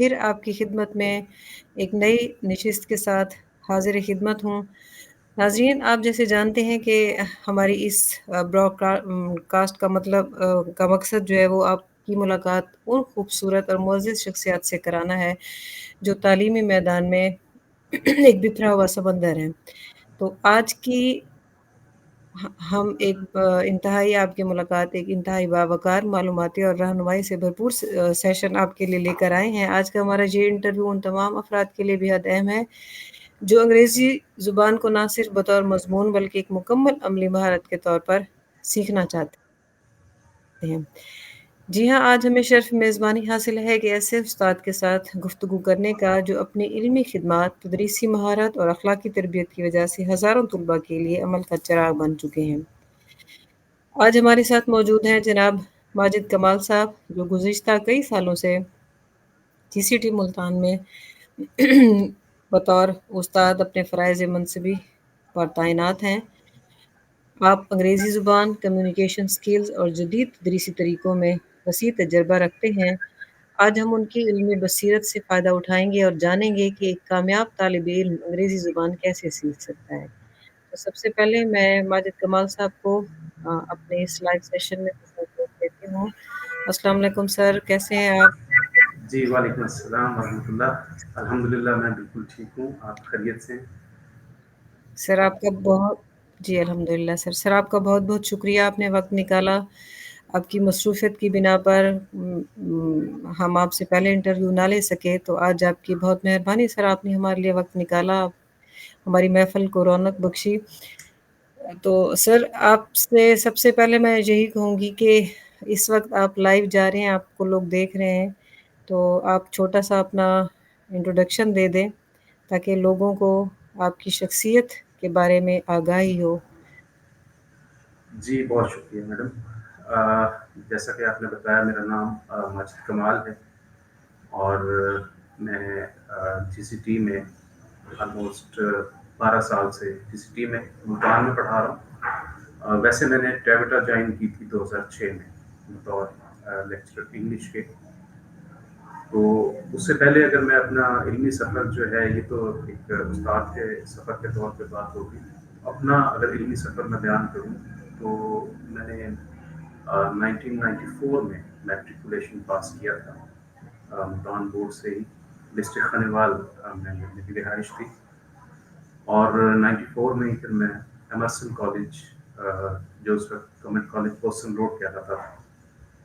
پھر آپ کی خدمت میں ایک نئی نشست کے ساتھ حاضر خدمت ہوں۔ ناظرین، آپ جیسے جانتے ہیں کہ ہماری اس براڈ کاسٹ کا مقصد جو ہے وہ آپ کی ملاقات ان خوبصورت اور معزز شخصیات سے کرانا ہے جو تعلیمی میدان میں ایک بکھرا ہوا سمندر ہے۔ تو آج کی ہم ایک انتہائی آپ کی ملاقات ایک انتہائی باوقار معلوماتی اور رہنمائی سے بھرپور سیشن آپ کے لیے لے کر آئے ہیں۔ آج کا ہمارا یہ انٹرویو ان تمام افراد کے لیے بہت اہم ہے جو انگریزی زبان کو نہ صرف بطور مضمون بلکہ ایک مکمل عملی مہارت کے طور پر سیکھنا چاہتے ہیں۔ جی ہاں، آج ہمیں شرف میزبانی حاصل ہے کہ ایسے استاد کے ساتھ گفتگو کرنے کا جو اپنی علمی خدمات، تدریسی مہارت اور اخلاقی تربیت کی وجہ سے ہزاروں طلباء کے لیے عمل کا چراغ بن چکے ہیں۔ آج ہمارے ساتھ موجود ہیں جناب ماجد کمال صاحب جو گزشتہ کئی سالوں سے جی سی ٹی ملتان میں بطور استاد اپنے فرائض منصبی پر تعینات ہیں۔ آپ انگریزی زبان، کمیونیکیشن سکلز اور جدید تدریسی طریقوں میں وسیع تجربہ رکھتے ہیں۔ آج ہم ان کی علمی بصیرت سے فائدہ اٹھائیں گے اور جانیں گے کہ ایک کامیاب طالب علم انگریزی زبان کیسے سیکھ سکتا ہے۔ تو سب سے پہلے میں ماجد کمال صاحب کو اپنے اس لائیو سیشن میں دیتی ہوں۔ السلام علیکم سر، کیسے ہیں آپ؟ جی وعلیکم السلام ورحمۃ اللہ۔ الحمدللہ میں بالکل ٹھیک ہوں، آپ خیریت سے ہیں؟ سر آپ کا الحمدللہ سر آپ کا بہت بہت شکریہ، آپ نے وقت نکالا۔ آپ کی مصروفیت کی بنا پر ہم آپ سے پہلے انٹرویو نہ لے سکے، تو آج آپ کی بہت مہربانی سر، آپ نے ہمارے لیے وقت نکالا، ہماری محفل کو رونق بخشی۔ تو سر آپ سے سب سے پہلے میں یہی کہوں گی کہ اس وقت آپ لائیو جا رہے ہیں، آپ کو لوگ دیکھ رہے ہیں، تو آپ چھوٹا سا اپنا انٹروڈکشن دے دیں تاکہ لوگوں کو آپ کی شخصیت کے بارے میں آگاہی ہو۔ جی بہت شکریہ میڈم۔ جیسا کہ آپ نے بتایا، میرا نام ماجد کمال ہے اور میں جی سی ٹی میں آلموسٹ 12 سال سے جی سی ٹی میں ملتان میں پڑھا رہا ہوں۔ ویسے میں نے ٹیوٹا جوائن کی تھی 2006 میں بطور لیکچرر انگلش کے۔ تو اس سے پہلے اگر میں اپنا علمی سفر جو ہے، یہ تو ایک استاد کے سفر کے طور پہ بات ہوگی، اپنا اگر علمی سفر میں بیان کروں تو میں نے 1994 میں میٹریکولیشن پاس کیا تھا ملتان بورڈ سے ہی، ڈسٹرکٹ خانیوال میں میری رہائش تھی۔ اور 94 میں ہی پھر میں ایمرسن کالج، جو اس وقت گورنمنٹ کالج بوسٹن روڈ کہتا تھا،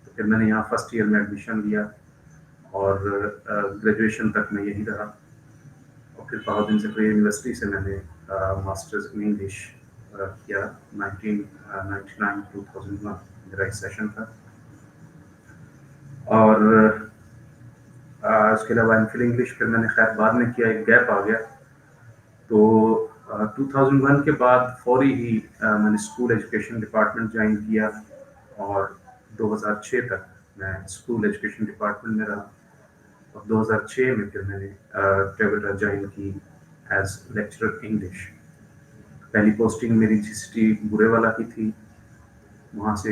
تو پھر میں نے یہاں فرسٹ ایئر میں ایڈمیشن لیا اور گریجویشن تک میں یہی رہا۔ اور پھر بہاؤدین زکریا یونیورسٹی سے میں نے ماسٹرز ان انگلش کیا 1999-2001 میرا ایک سیشن تھا۔ اور اس کے علاوہ ایم فل انگلش پھر میں نے خیر بعد میں کیا، ایک گیپ آ گیا۔ تو 2001 کے بعد فوری ہی میں نے اسکول ایجوکیشن ڈپارٹمنٹ جوائن کیا اور 2006 تک میں اسکول ایجوکیشن ڈپارٹمنٹ میں رہا۔ اور 2006 میں پھر میں نے ٹیوٹا جوائن کی ایز لیکچرر انگلش۔ پہلی پوسٹنگ میری جی سی ٹی برے والا کی تھی، وہاں سے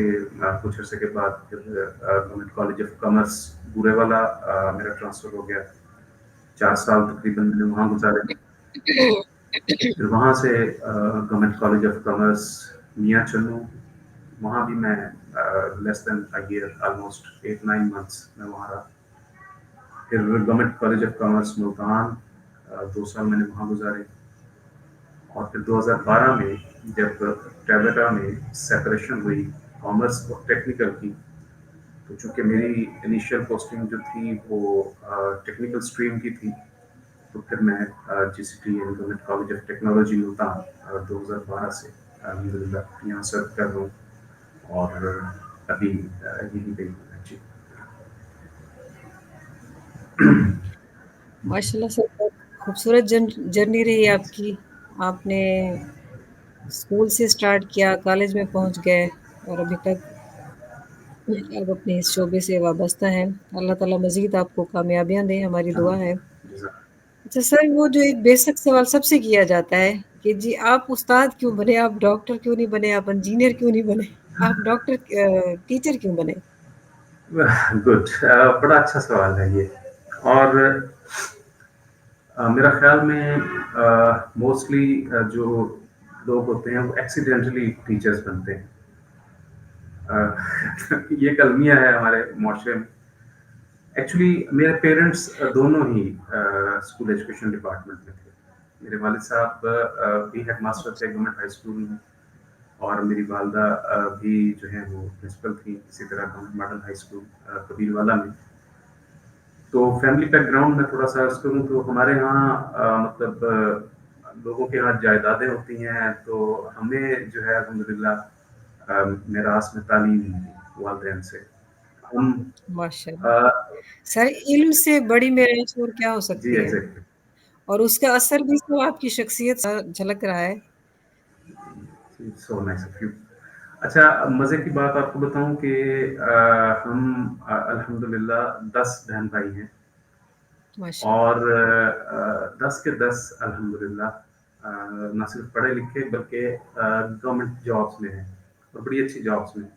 کچھ عرصے کے بعد پھر گورنمنٹ کالج آف کامرس برے والا میرا ٹرانسفر ہو گیا۔ 4 سال تقریباً میں نے وہاں گزارے۔ پھر وہاں سے گورنمنٹ کالج آف کامرس میاں چنو، وہاں بھی میں لیس دین ایئر، آلموسٹ 8-9 منتھس میں وہاں رہا۔ پھر government college of commerce Multan 2 سال میں نے وہاں گزارے۔ اور پھر 2012 میں جب ٹیوٹا میں سیپریشن ہوئی کامرس اور ٹیکنیکل کی، تو چونکہ میری انیشیل پوسٹنگ جو تھی وہ ٹیکنیکل اسٹریم کی تھی، تو پھر میں G C T government college of technology Multan 2012 سے الحمدللہ یہاں سرو کر رہا ہوں اور ابھی یہی پہ ہوں۔ جی ماشاء اللہ سر، بہت خوبصورت جرنی رہی آپ کی۔ آپ نے اسکول سے سٹارٹ کیا، کالج میں پہنچ گئے اور ابھی تک آپ اپنے اس شعبے سے وابستہ ہیں۔ اللہ تعالیٰ مزید آپ کو کامیابیاں دیں، ہماری دعا ہے۔ اچھا سر، وہ جو ایک بیسک سوال سب سے کیا جاتا ہے کہ جی آپ استاد کیوں بنے، آپ ڈاکٹر کیوں نہیں بنے، آپ انجینئر کیوں نہیں بنے، آپ ٹیچر کیوں بنے؟ گڈ، بڑا اچھا سوال ہے یہ۔ और मेरा ख्याल में मोस्टली जो लोग होते हैं वो एक्सीडेंटली टीचर्स बनते हैं। अ, ये कलमिया है हमारे मुआशरे में। एक्चुअली मेरे पेरेंट्स दोनों ही स्कूल एजुकेशन डिपार्टमेंट में थे। मेरे वालिद साहब भी हेडमास्टर थे गवर्नमेंट हाई स्कूल में, और मेरी वालदा भी जो है वो प्रिंसिपल थी इसी तरह government model high school Kabirwala में। तो फैमिली बैकग्राउंड में थोड़ा सा अर्ज करूँ तो हमारे यहाँ मतलब लोगों के यहाँ जायदादें होती हैं, तो हमें जो है अल्हम्दुलिल्लाह मेरास में तालीम मिली वालिदैन से। हम माशाल्लाह। अ, सर, इल्म से बड़ी मेराज और क्या हो जी सकती है? एग्जैक्टली। और उसका असर भी तो आपकी शख्सियत से झलक रहा है। So nice of you. अच्छा, मज़े की बात आपको बताऊं कि हम अल्हम्दुलिल्लाह 10 बहन भाई हैं, माशाल्लाह। और 10 के 10 अल्हम्दुलिल्लाह ना सिर्फ पढ़े लिखे बल्कि गवर्नमेंट जॉब्स में हैं, और बड़ी अच्छी जॉब्स में हैं।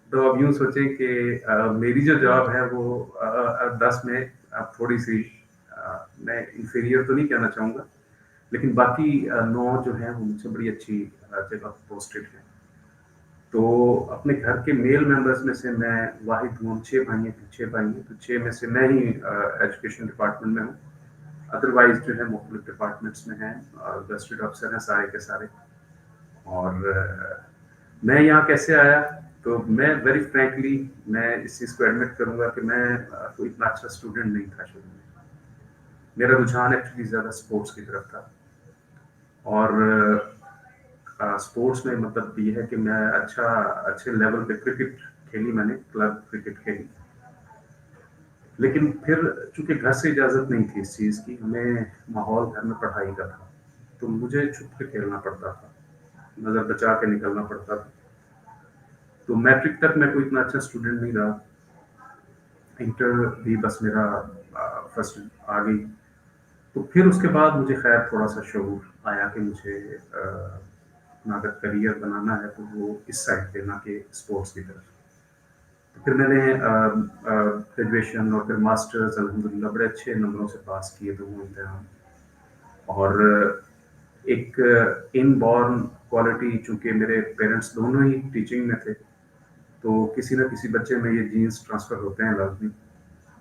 तो अब यूँ सोचें कि मेरी जो जॉब है वो 10 में थोड़ी सी मैं इंफीरियर तो नहीं कहना चाहूँगा, लेकिन बाकी 9 जो हैं वो मुझसे बड़ी अच्छी जगह पोस्टेड हैं। तो अपने घर के मेल मेंबर्स में से मैं वाहिद हूँ। 6 भाई हैं, 6 भाई हैं, तो 6 में से मैं ही एजुकेशन डिपार्टमेंट में हूँ। अदरवाइज जो है मुख्तलिफ डिपार्टमेंट्स में हैं, गजटेड अफसर हैं सारे के सारे। और मैं यहाँ कैसे आया, तो मैं वेरी फ्रैंकली मैं इस चीज़ को एडमिट करूँगा कि मैं कोई इतना अच्छा स्टूडेंट नहीं था शुरू में। मेरा रुझान एक्चुअली ज़्यादा स्पोर्ट्स की तरफ था, और स्पोर्ट्स में मतलब ये है कि मैं अच्छे लेवल पे क्रिकेट खेली, मैंने क्लब क्रिकेट खेली। लेकिन फिर चूंकि घर से इजाज़त नहीं थी इस चीज़ की, हमें माहौल घर में पढ़ाई का था, तो मुझे छुप के खेलना पड़ता था, नज़र बचा के निकलना पड़ता था। तो मैट्रिक तक मैं कोई इतना अच्छा स्टूडेंट नहीं रहा। इंटर भी बस मेरा फर्स्ट आ गई। तो फिर उसके बाद मुझे खैर थोड़ा सा शऊर आया कि मुझे अपना अगर करियर बनाना है तो वो इस साइड पे, ना कि स्पोर्ट्स की तरफ। तो फिर मैंने ग्रेजुएशन और फिर मास्टर्स अल्हम्दुलिल्लाह बड़े अच्छे नंबरों से पास किए दोनों इम्तिहान। और एक इनबॉर्न क्वालिटी, चूंकि मेरे पेरेंट्स दोनों ही टीचिंग में थे, तो किसी न किसी बच्चे में ये जीन्स ट्रांसफ़र होते हैं लाजमी।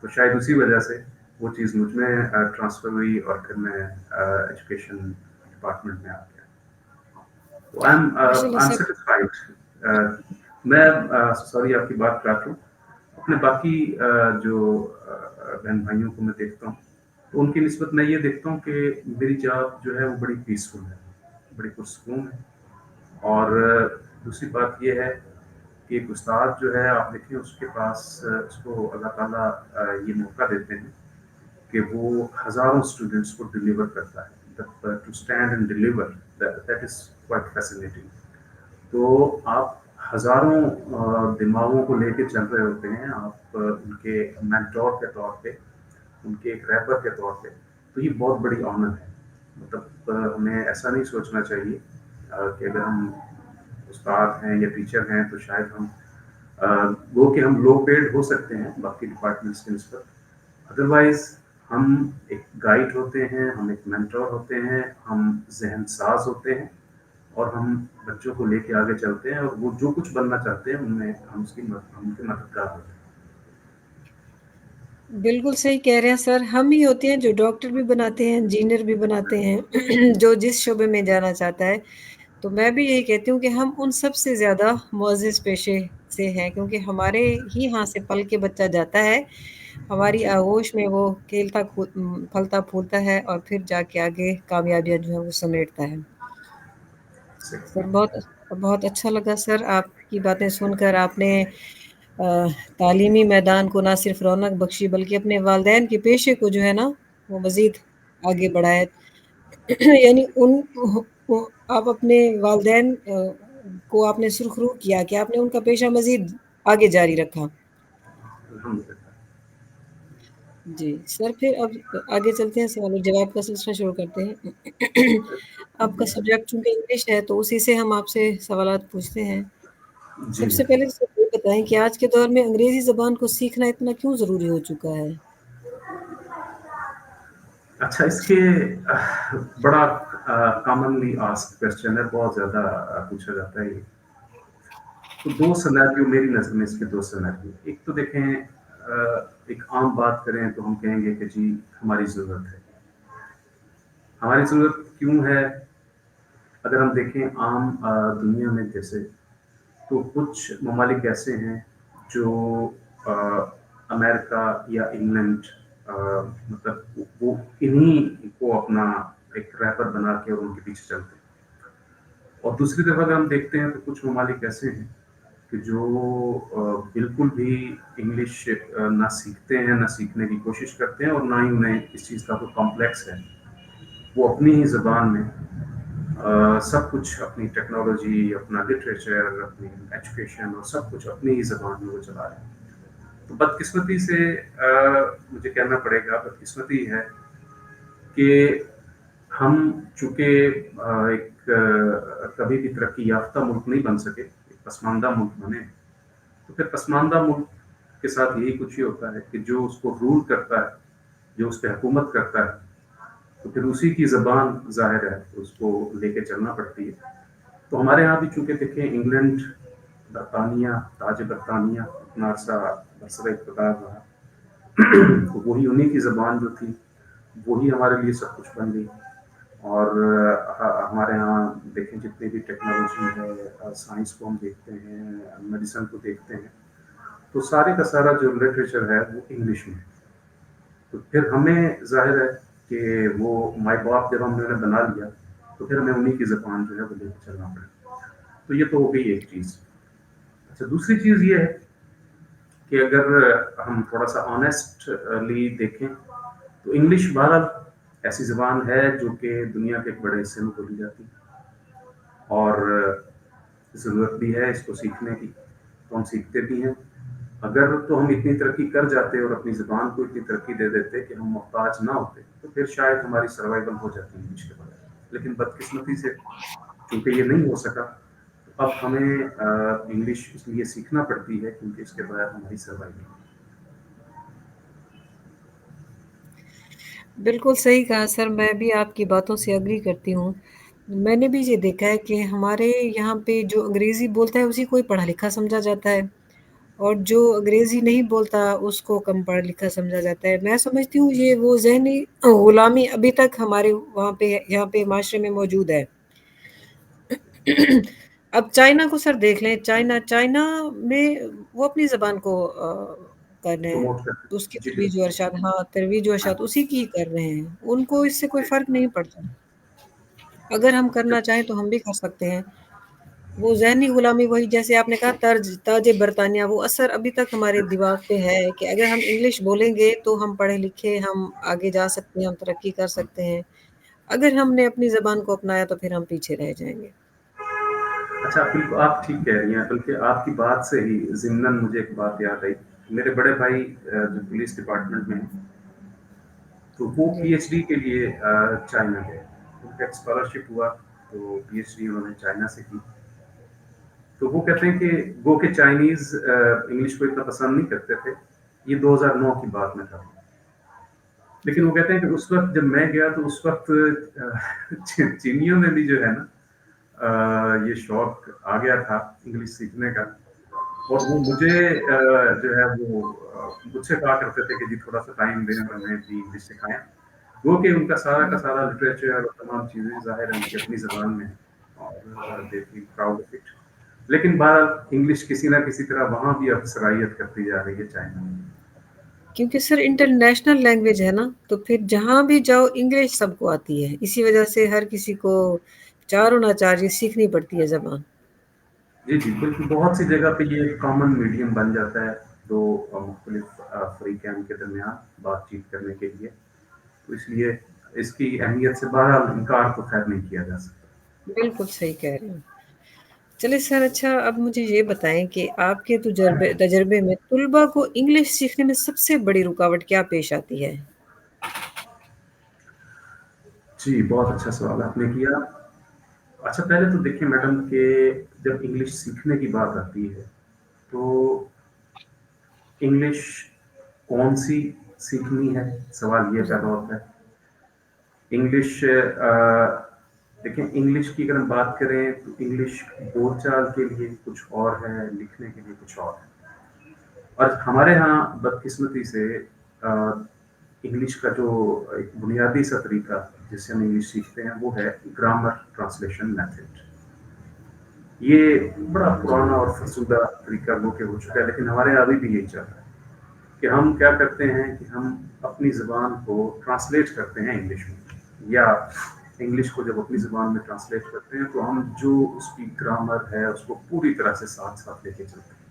तो शायद उसी वजह से वो चीज़ मुझ में ट्रांसफ़र हुई, और फिर मैं एजुकेशन डिपार्टमेंट में आ गया। तो माशाल्लाह आई एम सर। सेटिस्फाइड। मैं सॉरी आपकी बात काट रहा हूँ। अपने बाकी जो बहन भाइयों को मैं देखता हूँ, तो उनकी निस्बत मैं ये देखता हूँ कि मेरी जॉब जो है वो बड़ी पीसफुल है, बड़ी पुरसकून है। और दूसरी बात ये है कि एक उस्ताद जो है आप देखिए उसके पास उसको अल्लाह ताला ये मौका देते हैं कि वो हज़ारों स्टूडेंट्स को डिलीवर करता है। To stand and deliver, that is quite fascinating. तो आप हज़ारों दिमागों को लेके चल रहे होते हैं, आप उनके मेंटोर के तौर पे, उनके एक रैपर के तौर पे। तो ये बहुत बड़ी ऑनर है। मतलब हमें ऐसा नहीं सोचना चाहिए कि अगर हम उस्ताद हैं या टीचर हैं तो शायद हम वो कि हम लो पेड हो सकते हैं बाकी डिपार्टमेंट्स के निस्बत। अदरवाइज हम एक गाइड होते हैं, हम एक मेंटोर होते हैं, हम जहन साज होते हैं, और हम बच्चों को लेके आगे चलते हैं, और वो जो कुछ बनना चाहते हैं उनमें हम उनके मददगार होते हैं। बिल्कुल सही कह रहे हैं सर। हम ही होते हैं जो डॉक्टर भी बनाते हैं, इंजीनियर भी बनाते हैं, जो जिस शोबे में जाना चाहता है। तो मैं भी यही कहती हूँ कि हम उन सब से ज़्यादा मुअज़्ज़िज़ पेशे से हैं, क्योंकि हमारे ही यहाँ से पल के बच्चा जाता है, हमारी जी आगोश में वो फलता फूलता है, और फिर जाके आगे कामयाबियाँ जो है वो समेटता है। सर, बहुत बहुत अच्छा लगा सर आपकी बातें सुनकर। आपने अ, तालीमी मैदान को ना सिर्फ रौनक बख्शी, बल्कि अपने वालिदैन के पेशे को जो है ना वो मज़ीद आगे बढ़ाया। यानी आप अपने वालिदैन को आपने सुरखरू किया कि आपने उनका पेशा मज़ीद आगे जारी रखा। अल्हम्दुलिल्लाह। जी, सर फिर अब आगे चलते हैं, सवाल और जवाब का सिलसिला शुरू करते हैं। आपका सब्जेक्ट चूँकि इंग्लिश है, तो उसी से हम आपसे सवालात पूछते हैं। जी सबसे पहले सर ये बताएँ कि आज के दौर में अंग्रेज़ी ज़बान को सीखना इतना क्यों ज़रूरी हो चुका है? अच्छा, इसके बड़ा कॉमनली आस्क्ड क्वेश्चन है, बहुत ज़्यादा पूछा जाता है ये। तो 2 सिनेरियो मेरी नज़र में, इसके 2 सिनेरियो। एक तो देखें, एक आम बात करें तो हम कहेंगे कि जी हमारी ज़रूरत है। हमारी ज़रूरत क्यों है? अगर हम देखें आम दुनिया में जैसे, तो कुछ ममालिक ऐसे हैं जो अ, अमेरिका या इंग्लैंड, अ, मतलब वो इन्हीं को अपना एक रैपर बना के और उनके पीछे चलते हैं। और दूसरी तरफ अगर हम देखते हैं तो कुछ ममालिक ऐसे हैं कि जो बिल्कुल भी इंग्लिश ना सीखते हैं, ना सीखने की कोशिश करते हैं, और ना ही उन्हें इस चीज़ का कोई कॉम्प्लेक्स है। वो अपनी ही ज़बान में सब कुछ, अपनी टेक्नोलॉजी, अपना लिटरेचर, अपनी एजुकेशन और सब कुछ अपनी ही ज़बान में वो चला रहे हैं। तो बदकिस्मती से मुझे कहना पड़ेगा, बदकिस्मती है कि हम चूँकि एक कभी भी तरक्की याफ्ता मुल्क नहीं बन सके, एक पसमानदा मुल्क बने, तो फिर पसमानदा मुल्क के साथ यही कुछ ही होता है कि जो उसको रूल करता है, जो उस पे हुकूमत करता है, तो फिर उसी की ज़बान ज़ाहिर है उसको लेके चलना पड़ती है। तो हमारे यहाँ भी चूँकि देखें, इंग्लैंड, बरतानिया, ताज बरतानिया इतना अरसा बरसर इक़्तिदार रहा, तो वही उन्हीं की ज़बान जो थी, वही हमारे लिए सब कुछ बन गई। और हमारे यहाँ देखें जितनी भी टेक्नोलॉजी है, साइंस को हम देखते हैं, मेडिसिन को देखते हैं, तो सारे का सारा जो लिटरेचर है वो इंग्लिश में है। तो फिर हमें ज़ाहिर है कि वो माई बाप जब हमने उन्हें बना लिया, तो फिर हमें उन्हीं की ज़बान जो है वो लेके चलना पड़ेगा। तो ये तो हो गई एक चीज़। अच्छा, दूसरी चीज़ ये है कि अगर हम थोड़ा-सा ऑनेस्टली देखें, तो इंग्लिश बहरहाल ऐसी ज़बान है जो कि दुनिया के एक बड़े हिस्से में बोली जाती है, और ज़रूरत भी है इसको सीखने की, तो हम सीखते भी हैं। अगर तो हम इतनी तरक्की कर जाते और अपनी ज़बान को इतनी तरक्की दे देते कि हम मोहताज ना होते, तो फिर शायद हमारी सर्वाइवल हो जाती इंग्लिश के बगैर। लेकिन बदकिस्मती से चूँकि ये नहीं हो सका, तो अब हमें इंग्लिश इसलिए सीखना पड़ती है क्योंकि इसके बगैर हमारी सर्वाइवल। बिल्कुल सही कहा सर, मैं भी आपकी बातों से एग्री करती हूँ। मैंने भी ये देखा है कि हमारे यहाँ पे जो अंग्रेज़ी बोलता है उसी को ही पढ़ा-लिखा समझा जाता है, और जो अंग्रेज़ी नहीं बोलता उसको कम पढ़ा-लिखा समझा जाता है। मैं समझती हूँ ये वो ज़हनी गुलामी अभी तक हमारे वहाँ पे यहाँ पे माशरे में मौजूद है। अब चाइना को सर देख लें, चाइना चाइना में वो अपनी ज़बान को कर रहे हैं, प्रमोट करते उसकी हैं। जी, तरोीज व बिल्कुल। इरशाद, हाँ, तरोीज व इरशाद उसी की ही कर रहे हैं। उनको इससे कोई फ़र्क नहीं पड़ता। अगर हम करना चाहें तो हम भी कर सकते हैं। वो ज़हनी गुलामी, वही जैसे आपने कहा ताज बरतानिया, वो असर अभी तक हमारे दिमाग पे है कि अगर हम इंग्लिश बोलेंगे तो हम पढ़े-लिखे, हम आगे जा सकते हैं, हम तरक्की कर सकते हैं। अगर हमने अपनी ज़बान को अपनाया तो फिर हम पीछे रह जाएँगे। अच्छा, बिल्कुल आप ठीक कह रही हैं, बल्कि आपकी बात से ही ज़िम्नन मुझे एक बात याद आई। मेरे बड़े भाई जो पुलिस डिपार्टमेंट में हैं, तो वो जी। पीएचडी के लिए चाइना गए। उनका एक स्कॉलरशिप हुआ, तो पीएचडी उन्होंने चाइना से की। तो वो कहते हैं कि वो के चाइनीज़ इंग्लिश को इतना पसंद नहीं करते थे। ये 2009 की बात मैं कर रहा हूँ। लेकिन वो कहते हैं कि उस वक़्त जब मैं गया तो उस वक़्त चीनियों में भी जो है ना, ये शौक आ गया था इंग्लिश सीखने का, और वो मुझे जो है वो मुझसे कहा करते थे कि जी थोड़ा-सा टाइम दें और हमें भी इंग्लिश सिखाएँ। वो कि उनका सारा का हुँ। सारा लिटरेचर और तमाम चीज़ें ज़ाहिर है उनकी अपनी ज़बान में है, और they feel proud of it. लेकिन बहरहाल इंग्लिश किसी न किसी तरह वहाँ भी अब सराहियत करती जा रही है चाइना में। क्योंकि सर इंटरनेशनल लैंग्वेज है ना, तो फिर जहाँ भी जाओ इंग्लिश सबको आती है। इसी वजह से हर किसी को चारों ना चार ये सीखनी पड़ती है ज़बान। जी, जी, बिल्कुल, बहुत सी जगह पे ये कॉमन मीडियम बन जाता है, 2 मुख्तलिफ फ़रीक़ैन के दरमियान बातचीत करने के लिए। तो इसलिए इसकी अहमियत से बहरहाल इनकार तो ख़ैर नहीं किया जा सकता। बिल्कुल सही कह रहे हैं। चलिए सर, अच्छा अब मुझे ये बताएँ कि आपके तजुर्बे तजुर्बे में तुलबा को इंग्लिश सीखने में सबसे बड़ी रुकावट क्या पेश आती है? जी, बहुत अच्छा सवाल आपने किया। अच्छा, पहले तो देखिए मैडम कि जब इंग्लिश सीखने की बात आती है, तो इंग्लिश कौन-सी सीखनी है? सवाल ये पैदा जी। होता है। इंग्लिश देखिए, इंग्लिश की अगर हम बात करें तो इंग्लिश बोलचाल के लिए कुछ और है, लिखने के लिए कुछ और है। और हमारे यहाँ बदकिस्मती से इंग्लिश का जो एक बुनियादी सा तरीका जिससे हम इंग्लिश सीखते हैं वो है ग्रामर ट्रांसलेशन मेथड। ये बड़ा पुराना और फसूदा तरीका लोग के हो चुका है, लेकिन हमारे यहाँ अभी भी यही चल रहा है कि हम क्या करते हैं कि हम अपनी ज़बान को ट्रांसलेट करते हैं इंग्लिश में, या इंग्लिश को जब अपनी ज़बान में ट्रांसलेट करते हैं तो हम जो उसकी ग्रामर है उसको पूरी तरह से साथ साथ लेके चलते हैं।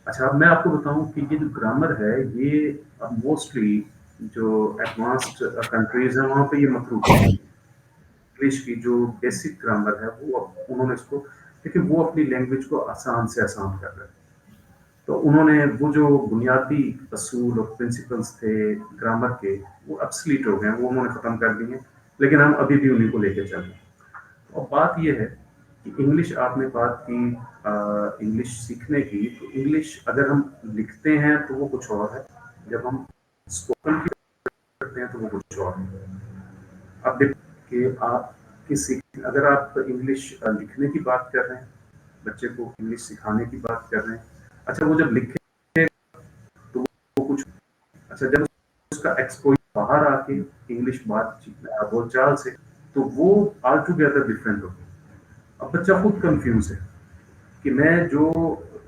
अच्छा, अब मैं आपको बताऊं कि ये जो ग्रामर है ये अब मोस्टली जो एडवांस्ड कंट्रीज हैं वहाँ पे ये मफरूग है। इंग्लिश की जो बेसिक ग्रामर है वो उन्होंने इसको, देखिए वो अपनी लैंग्वेज को आसान से आसान कर रहे हैं। तो उन्होंने वो जो बुनियादी असूल और प्रिंसिपल्स थे ग्रामर के वो obsolete हो गए हैं, वो उन्होंने ख़त्म कर दिए, लेकिन हम अभी भी उन्हीं को लेके चल रहे हैं। और बात ये है कि इंग्लिश आपने बात की इंग्लिश सीखने की, तो इंग्लिश अगर हम लिखते हैं तो वो कुछ और है, जब हम स्पोकन की करते हैं तो वो कुछ और है। अब देखिए कि आप किसी अगर आप इंग्लिश लिखने की बात कर रहे हैं, बच्चे को इंग्लिश सिखाने की बात कर रहे हैं, अच्छा वो जब लिखे तो वो कुछ, अच्छा जब उसका एक्सपोज बाहर आके इंग्लिश बातचीत बोलचाल से, तो वो ऑल टुगेदर डिफरेंट हो गया। अब बच्चा खुद कंफ्यूज है कि मैं जो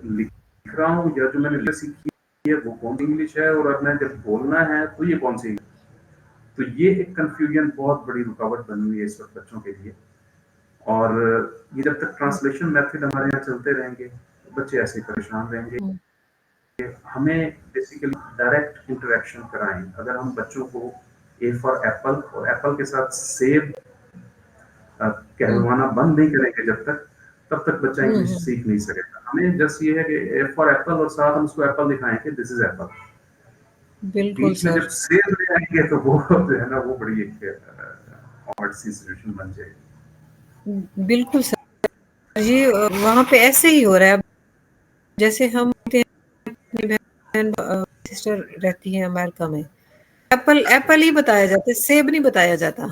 लिख रहा हूँ या जो मैंने सीखी है वो कौन सी इंग्लिश है, और अब मैं जब बोलना है तो ये कौन सी इंग्लिश। तो ये एक कंफ्यूजन बहुत बड़ी रुकावट बनी हुई है इस वक्त बच्चों के लिए। और ये जब तक ट्रांसलेशन मेथड हमारे यहाँ चलते रहेंगे तो बच्चे ऐसे परेशान रहेंगे। हमें बेसिकली डायरेक्ट इंटरेक्शन कराएं। अगर हम बच्चों को ए फॉर एप्पल और एप्पल के साथ सेब कहलवाना बंद नहीं करेंगे जब तक, तब तक बच्चा इंग्लिश सीख नहीं सकेगा। हमें जस्ट ये है कि ए फॉर एप्पल और साथ हम उसको एप्पल दिखाएं कि दिस इज एप्पल। बिल्कुल बीच में जब सर। सेब ले आएंगे तो वो जो है ना वो बड़ी एक ऑड सी सिचुएशन बन जाएगी। बिल्कुल सर, ये वहाँ पे ऐसे ही हो रहा है। जैसे हम अपनी बहन सिस्टर रहती है अमेरिका में, एप्पल एप्पल ही बताया जाता है, सेब नहीं बताया जाता।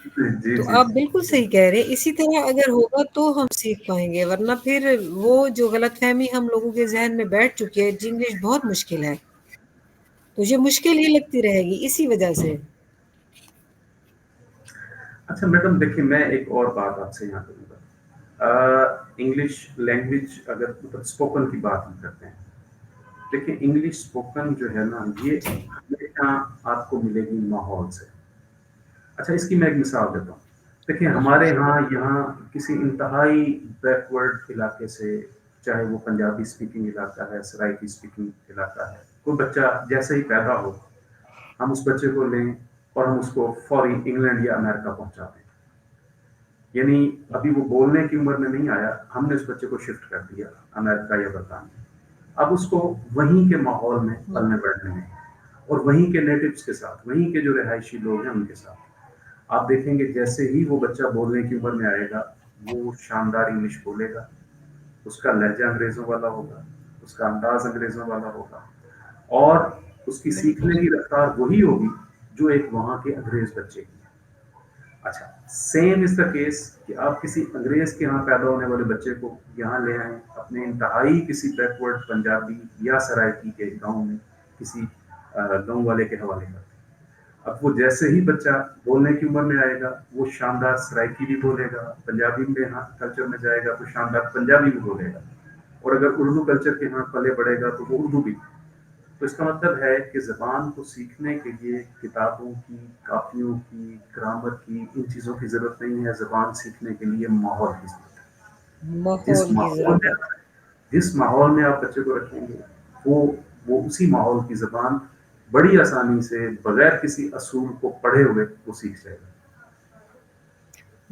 जी जी तो जी आप जी बिल्कुल जी। सही कह रहे हैं, इसी तरह अगर होगा तो हम सीख पाएंगे, वरना फिर वो जो गलतफहमी हम लोगों के जहन में बैठ चुकी है, इंग्लिश बहुत मुश्किल है, तो ये मुश्किल ही लगती रहेगी इसी वजह से। अच्छा मैडम, देखिए मैं एक और बात आपसे यहाँ करूँगा। इंग्लिश लैंग्वेज अगर मतलब स्पोकन की बात हम करते हैं, देखिए इंग्लिश स्पोकन जो है ना ये हमेशा आपको मिलेगी माहौल से। अच्छा, इसकी मैं एक मिसाल देता हूँ। देखिए हमारे यहाँ किसी इंतहाई बैकवर्ड इलाके से, चाहे वो पंजाबी स्पीकिंग इलाका है, सराइकी स्पीकिंग इलाका है, कोई बच्चा जैसे ही पैदा हो हम उस बच्चे को लें और हम उसको फौरी इंग्लैंड या अमेरिका पहुंचाते हैं। यानी अभी वो बोलने की उम्र में नहीं आया, हमने उस बच्चे को शिफ्ट कर दिया अमेरिका या बरतानिया। अब उसको वहीं के माहौल में पलने बढ़ने में और वहीं के नेटिव्स के साथ, वहीं के जो रिहायशी लोग हैं उनके साथ, आप देखेंगे जैसे ही वो बच्चा बोलने की उम्र में आएगा वो शानदार इंग्लिश बोलेगा, उसका लहजा अंग्रेजों वाला होगा, उसका अंदाज अंग्रेजों वाला होगा, और उसकी सीखने की रफ्तार वही होगी जो एक वहां के अंग्रेज बच्चे की। अच्छा, सेम इज द केस कि आप किसी अंग्रेज के यहाँ पैदा होने वाले बच्चे को यहाँ ले आए अपने इंतहाई किसी बैकवर्ड पंजाबी या सराइकी के गांव में किसी गांव वाले के हवाले कर। अब वो जैसे ही बच्चा बोलने की उम्र में आएगा वो शानदार सराइकी भी बोलेगा, पंजाबी में यहाँ कल्चर में जाएगा तो शानदार पंजाबी भी बोलेगा, और अगर उर्दू कल्चर के यहाँ पले बढ़ेगा तो वो उर्दू भी। तो इसका मतलब है कि ज़बान को सीखने के लिए किताबों की, कापियों की, ग्रामर की, इन चीज़ों की ज़रूरत नहीं है। ज़बान सीखने के लिए माहौल की ज़रूरत है। माहौल की जरूरत। जिस माहौल में आप बच्चे को रखेंगे वो उसी माहौल की ज़बान बड़ी आसानी से बगैर किसी असूल को पढ़े हुए वो सीख जाएगा।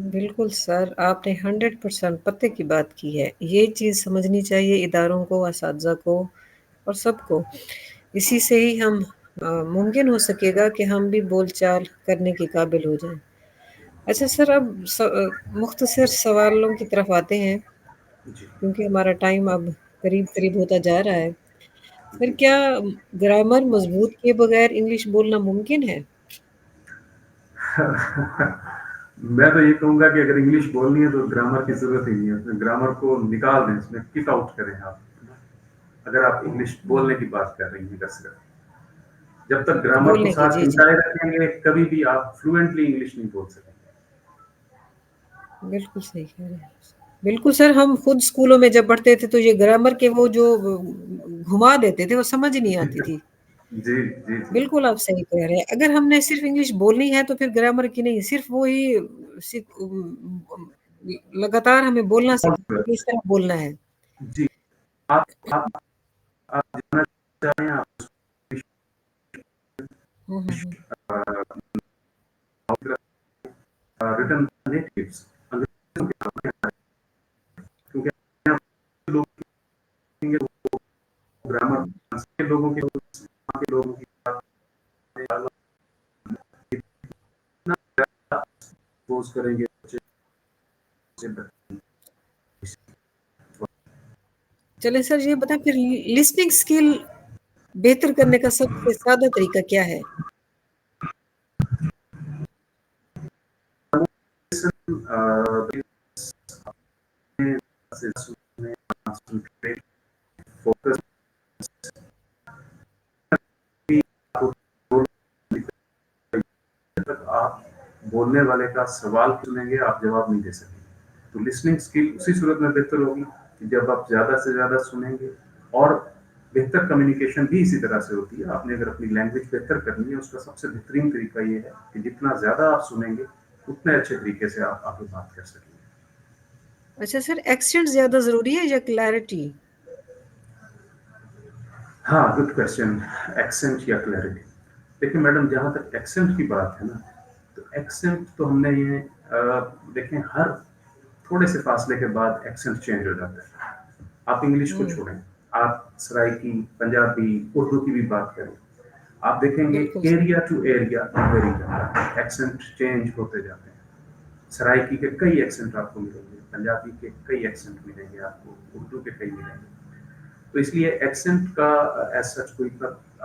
बिल्कुल सर, आपने 100% पते की बात की है। ये चीज़ समझनी चाहिए इदारों को, असातिज़ा को और सबको। इसी से ही हम मुमकिन हो सकेगा कि हम भी बोलचाल करने के काबिल हो जाएं। अच्छा सर, अब मुख्तसर सवालों की तरफ आते हैं, जी क्योंकि हमारा टाइम अब करीब करीब होता जा रहा है। सर, जी। क्या ग्रामर मजबूत किए बगैर इंग्लिश बोलना मुमकिन है? मैं तो ये कहूँगा कि अगर इंग्लिश बोलनी है तो ग्रामर की ज़रूरत ही नहीं है, उसमें ग्रामर को निकाल दें, उसमें किक आउट करें आप, है ना? अगर आप इंग्लिश बोलने की बात कर रही हैं सिर्फ। जब तक ग्रामर को बोलने की, साथ जी, जी। चिमटाए रखेंगे, कभी भी आप फ्लुएंटली इंग्लिश नहीं बोल सकेंगे। बिल्कुल सही कह रहे हैं। बिल्कुल सर, हम खुद स्कूलों में जब पढ़ते थे तो ये ग्रामर के वो जो घुमा देते थे, वो समझ नहीं आती थी। जी, जी, जी। बिल्कुल आप सही कह रहे हैं। अगर हमने सिर्फ इंग्लिश बोलनी है तो फिर ग्रामर की नहीं, सिर्फ वो ही लगातार हमें बोलना बहुत सीखना है कि ज़रूरत इस तरह बोलना है। है। जी, आप आप आप जानना चाहें आप हुँ, हुँ, हुँ। रिटर्न नेटिव्स अंग्रेज़ों के सामने, क्योंकि लोग देखेंगे वो ग्रामर के लोगों के वहाँ के लोगों की बात इतना ज़्यादा एक्सपोज़ करेंगे बच्चे चलिए सर, ये बताएँ फिर लिसनिंग स्किल बेहतर करने का सबसे सादा तरीका क्या है? फोकस तक आप बोलने वाले का सवाल सुनेंगे, आप जवाब नहीं दे सकेंगे। तो लिसनिंग स्किल उसी सूरत में बेहतर होगी कि जब आप ज़्यादा से ज़्यादा सुनेंगे, और बेहतर कम्युनिकेशन भी इसी तरह से होती है। आपने अगर अपनी लैंग्वेज बेहतर करनी है, उसका सबसे बेहतरीन तरीका ये है कि जितना ज़्यादा आप सुनेंगे, उतने अच्छे तरीके से आप आगे बात कर सकेंगे। अच्छा सर, एक्सेंट ज़्यादा ज़रूरी है या क्लैरिटी? हाँ, गुड क्वेश्चन। एक्सेंट या क्लैरिटी? देखिए मैडम, जहाँ तक एक्सेंट की बात है ना, तो एक्सेंट तो हमने ये देखें, हर थोड़े से फासले के बाद एक्सेंट चेंज हो जाता है। आप इंग्लिश को हुँ, छोड़ें, आप सराइकी, पंजाबी, उर्दू की भी बात करें, आप देखेंगे बिल्कुल sir. Area to area vary करता है, एक्सेंट चेंज होते जाते हैं। सराइकी के कई एक्सेंट आपको मिलेंगे, पंजाबी के कई एक्सेंट मिलेंगे आपको, उर्दू के कई मिलेंगे। तो इसलिए एक्सेंट का एज सच कोई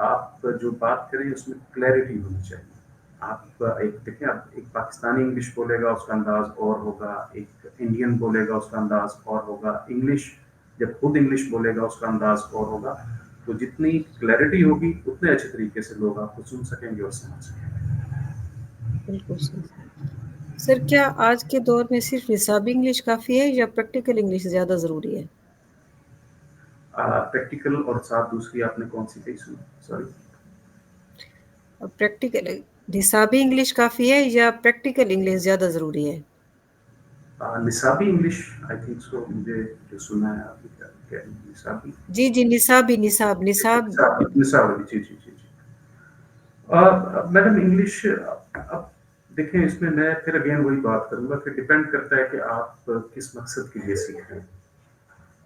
आप जो बात करें उसमें क्लैरिटी होनी चाहिए। आप एक देखें, आप एक पाकिस्तानी इंग्लिश बोलेगा उसका अंदाज और होगा, एक इंडियन बोलेगा उसका अंदाज और होगा, इंग्लिश जब खुद इंग्लिश बोलेगा उसका अंदाज और होगा। तो जितनी क्लैरिटी होगी उतने अच्छे तरीके से लोग आपको सुन सकेंगे और समझ सकेंगे। बिल्कुल सही। सर, क्या आज के दौर में सिर्फ निसाबी इंग्लिश काफ़ी है या प्रैक्टिकल इंग्लिश ज़्यादा ज़रूरी है? प्रैक्टिकल और साथ दूसरी आपने कौन सी कही सुनी, सॉरी? प्रैक्टिकल निसाबी इंग्लिश काफ़ी है या प्रैक्टिकल इंग्लिश ज़्यादा ज़रूरी है? निसाबी इंग्लिश, आई थिंक सो, मुझे जो सुना है अभी तक, क्या निसाबी, जी, जी, निसाबी, निसाब, निसाब। निसाबी, जी, जी, जी, जी। मैडम इंग्लिश, अब देखें, इसमें मैं फिर अगेन वही बात करूंगा कि डिपेंड करता है कि आप किस मकसद के लिए सीख रहे हैं।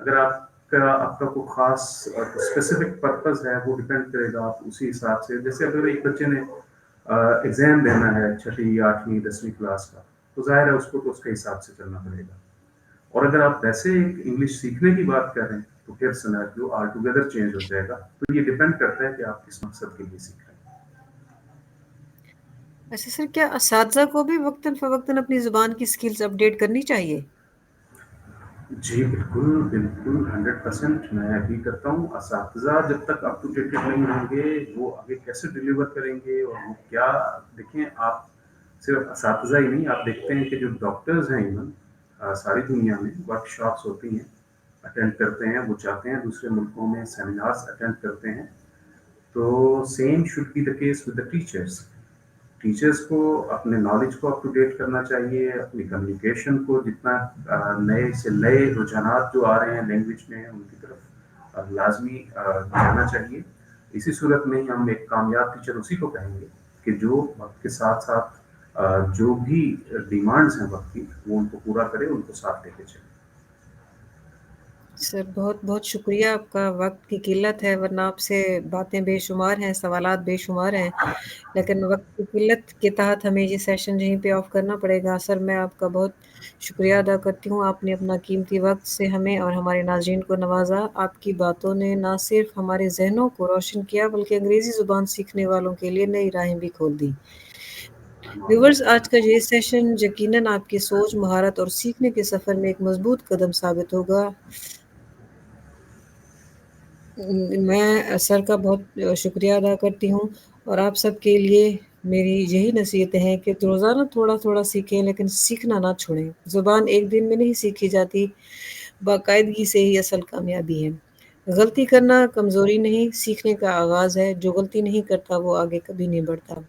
अगर आपका आपका कोई खास स्पेसिफिक पर्पस है, वो डिपेंड करेगा, आप उसी हिसाब से, जैसे अगर एक बच्चे ने एग्जाम देना है छठी आठवीं 10वीं क्लास का, तो जाहिर है उसको तो उसके हिसाब से चलना पड़ेगा। और अगर आप वैसे इंग्लिश सीखने की बात कर रहे हैं, तो फिर सिनेरियो ऑल टुगेदर चेंज हो जाएगा। तो ये डिपेंड करता है कि आप किस मकसद के लिए सीख रहे हैं। अच्छा सर, क्या असातिज़ा को भी वक़्तन-फ़वक़्तन अपनी ज़ुबान की स्किल्स अपडेट करनी चाहिए? जी, बिल्कुल, बिल्कुल, 100% मैं एग्री करता हूँ। असातिज़ा जब तक अप टू डेटेड नहीं होंगे, वो आगे कैसे डिलीवर करेंगे, और वो क्या, देखें, आप सिर्फ असातिज़ा ही नहीं, आप देखते हैं कि जो डॉक्टर्स हैं इवन सारी दुनिया में वर्कशॉप्स होती हैं, अटेंड करते हैं, वो जाते हैं दूसरे मुल्कों में, सेमिनार्स अटेंड करते हैं। तो same should be the case with the teachers. Teachers को अपने नॉलेज को अप टू डेट करना चाहिए, अपनी कम्युनिकेशन को जितना नए से नए रुझानात जो आ रहे हैं लैंग्वेज में, उनकी तरफ लाजमी जाना चाहिए। इसी सूरत में ही हम एक कामयाब टीचर उसी को कहेंगे कि जो वक्त के साथ साथ जो भी डिमांड्स हैं वक्त की, वो उनको पूरा करे, उनको साथ लेके चले। सर, बहुत-बहुत शुक्रिया, आपका वक़्त की किल्लत है, वरना आपसे बातें बेशुमार हैं, सवालात बेशुमार हैं, लेकिन वक़्त की किल्लत के तहत हमें ये सेशन यहीं पे ऑफ करना पड़ेगा। सर, मैं आपका बहुत शुक्रिया अदा करती हूँ, आपने अपना कीमती वक़्त से हमें और हमारे नाज़रीन को नवाज़ा। आपकी बातों ने ना सिर्फ़ हमारे ज़हनों को रोशन किया, बल्कि अंग्रेज़ी ज़ुबान सीखने वालों के लिए नई राहें भी खोल दी। व्यूवर्स आज का ये सेशन यकीनन आपकी सोच, महारत और सीखने के सफ़र में एक मज़बूत कदम साबित होगा। मैं सर का बहुत शुक्रिया अदा करती हूँ और आप सबके लिए मेरी यही नसीहतें हैं कि रोज़ाना थोड़ा-थोड़ा सीखें लेकिन सीखना ना छोड़ें। ज़ुबान एक दिन में नहीं सीखी जाती, बाकायदगी से ही असल कामयाबी है। गलती करना कमज़ोरी नहीं, सीखने का आगाज़ है। जो गलती नहीं करता वो आगे कभी नहीं बढ़ता।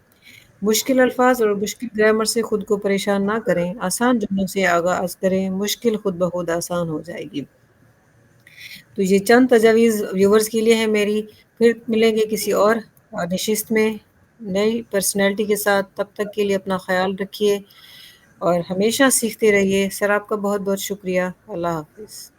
मुश्किल अल्फाज और मुश्किल ग्रामर से खुद को परेशान ना करें, आसान जुमलों से आगाज़ करें, मुश्किल खुद ब खुद आसान हो जाएगी। तो ये चंद तजावीज़ व्यूअर्स के लिए है मेरी। फिर मिलेंगे किसी और नशिस्त में, नई पर्सनैलिटी के साथ। तब तक के लिए अपना ख़्याल रखिए और हमेशा सीखते रहिए। सर आपका बहुत-बहुत शुक्रिया। अल्लाह हाफ़िज़।